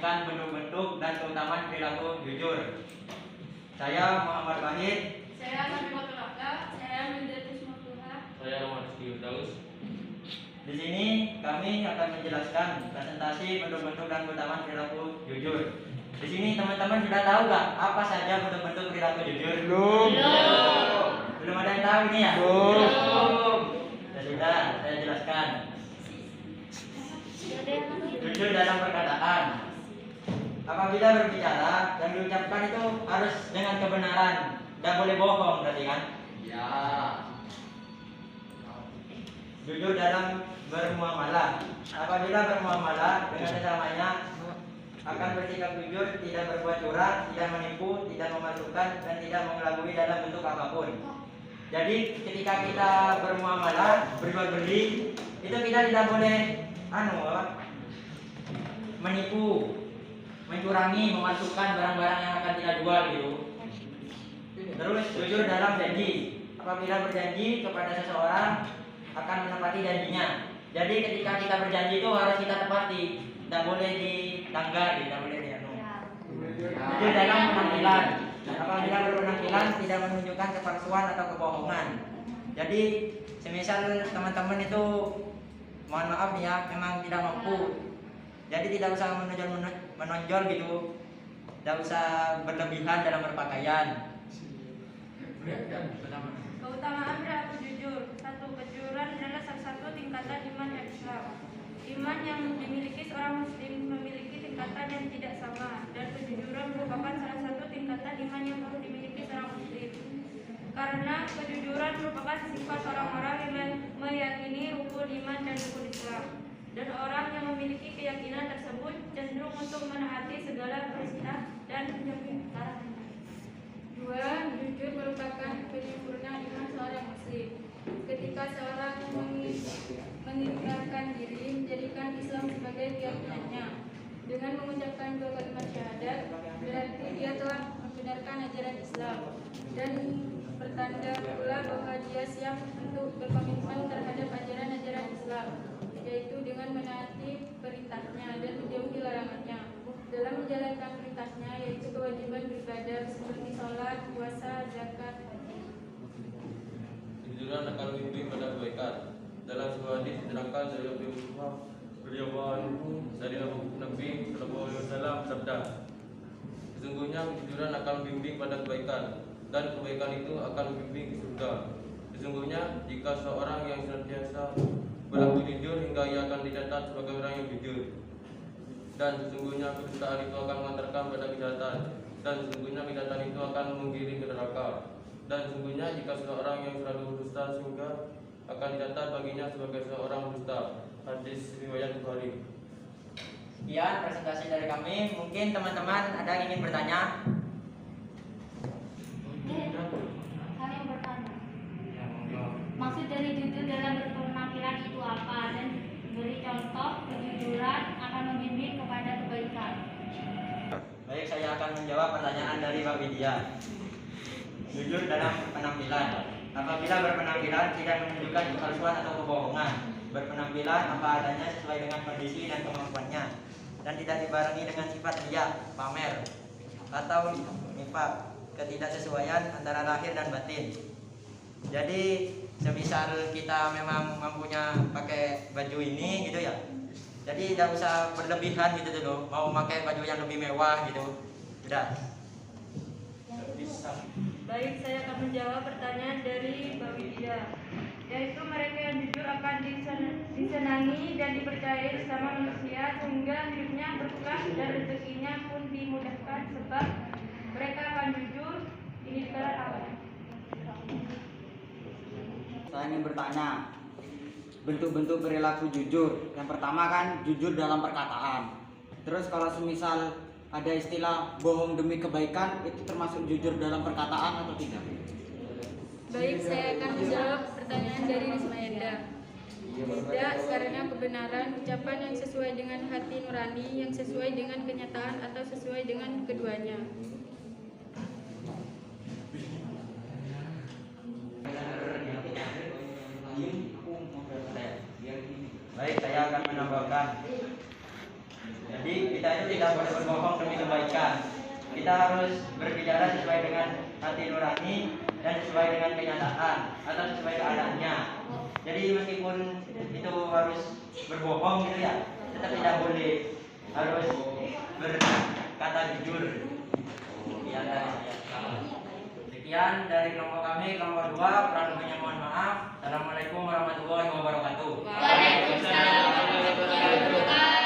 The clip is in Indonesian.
menunjukkan bentuk-bentuk dan keutamaan perilaku jujur. Saya Muhammad Wahid. Saya Fatimah Tulaka. Saya Mindatus Maftuha. Saya Muhammad Firdaus. Di sini kami akan menjelaskan presentasi bentuk-bentuk dan keutamaan perilaku jujur. Di sini teman-teman sudah tahu nggak apa saja bentuk-bentuk perilaku jujur? Belum. Belum ada yang tahu ini ya? Belum. Ya sudah, saya jelaskan. Jujur dalam perkataan. Apabila berbicara, yang diucapkan itu harus dengan kebenaran, tidak boleh bohong, berarti kan? Ya. Jujur dalam bermuamalah. Apabila bermuamalah dengan sesamanya akan bersikap jujur, tidak berbuat curang, tidak menipu, tidak memasukkan, dan tidak mengelabui dalam bentuk apapun. Jadi ketika kita bermuamalah, berjual beli, itu kita tidak boleh menipu, mencurangi, memasukkan barang-barang yang akan kita jual gitu. Terus jujur dalam janji. Apabila berjanji kepada seseorang akan menepati janjinya. Jadi ketika kita berjanji itu harus kita tepati, tidak boleh dilanggar, tidak boleh dianu. Jujur dalam penampilan. Apabila berpenampilan tidak menunjukkan kepalsuan atau kebohongan. Jadi semisal teman-teman itu mohon maaf ya memang tidak mampu, jadi tidak usah menonjol gitu, tidak usah berlebihan dalam berpakaian. Keutamaan perilaku jujur. 1. Kejujuran adalah salah satu tingkatan iman yang Islam. Iman yang dimiliki seorang muslim memiliki tingkatan yang tidak sama, dan kejujuran merupakan salah satu tingkatan iman yang perlu dimiliki seorang muslim. Karena kejujuran merupakan sifat orang-orang yang meyakini rukun iman dan rukun Islam. Dan orang yang memiliki keyakinan tersebut cenderung untuk menaati segala perintah dan menjauhi larangan. 2. Jujur merupakan penyempurna iman seorang muslim. Ketika seorang mengikrarkan diri menjadikan Islam sebagai keyakinannya dengan mengucapkan dua kalimat syahadat, berarti dia telah membenarkan ajaran Islam dan bertanda pula bahwa dia siap untuk berkomitmen terhadap ajaran-ajaran Islam, yaitu dengan menaati perintahnya dan menjauhi larangannya. Dalam menjalankan perintahnya yaitu kewajiban beribadah seperti sholat, puasa, zakat. Kejujuran akan membimbing pada kebaikan. Dalam sebuah hadis diterangkan dari Abu Hurairah radhiyallahu anhu dari Nabi sallallahu alaihi wasallam bersabda, sesungguhnya kejujuran akan membimbing pada kebaikan dan kebaikan itu akan membimbing ke surga. Sesungguhnya jika seorang yang senantiasa berlaku jujur hingga ia akan dicatat sebagai orang yang jujur. Dan sesungguhnya kedustaan itu akan mengantarkan pada kejahatan, dan sesungguhnya kejahatan itu akan menggiring ke neraka. Dan sesungguhnya jika seorang yang selalu berdusta sehingga akan dicatat baginya sebagai seorang dusta. Hadis riwayat Bukhari. Sekian presentasi dari kami. Mungkin teman-teman ada yang ingin bertanya? Saya yang bertanya. Maksud dari jujur dalam berpenampilan itu apa, dan beri contoh kejujuran akan membimbing kepada kebaikan. Baik, saya akan menjawab pertanyaan dari Mbak Widya. Jujur dalam penampilan. Apabila berpenampilan tidak menunjukkan kepalsuan atau kebohongan, berpenampilan apa adanya sesuai dengan kondisi dan kemampuannya, dan tidak dibarengi dengan sifat riya, pamer, atau nifaq, ketidaksesuaian antara lahir dan batin. Jadi semisal kita memang mampunya pakai baju ini gitu ya, jadi tidak usah berlebihan gitu dulu, mau pakai baju yang lebih mewah gitu, udah. Baik, saya akan menjawab pertanyaan dari Mbak Widya, yaitu mereka yang jujur akan disenangi dan dipercayai sesama manusia sehingga hidupnya berkah dan rezekinya pun dimudahkan sebab mereka akan jujur. Ini dikarenakan apa? Saya ingin bertanya, bentuk-bentuk perilaku jujur. Yang pertama kan jujur dalam perkataan. Terus kalau semisal ada istilah bohong demi kebaikan, itu termasuk jujur dalam perkataan atau tidak? Baik, saya akan menjawab pertanyaan dari Rismayenda. Tidak, karena kebenaran ucapan yang sesuai dengan hati nurani, yang sesuai dengan kenyataan atau sesuai dengan keduanya. Baik, saya akan menambahkan. Jadi kita itu tidak boleh berbohong demi kebaikan. Kita harus berbicara sesuai dengan hati nurani dan sesuai dengan kenyataan atau sesuai keadaannya. Jadi meskipun itu harus berbohong gitu ya, tetap tidak boleh, harus berkata jujur. Sekian dari saya. Sekian dari kelompok kami, kelompok 2. Kurang lebihnya mohon maaf. Assalamualaikum warahmatullahi wabarakatuh. Waalaikumsalam warahmatullahi wabarakatuh.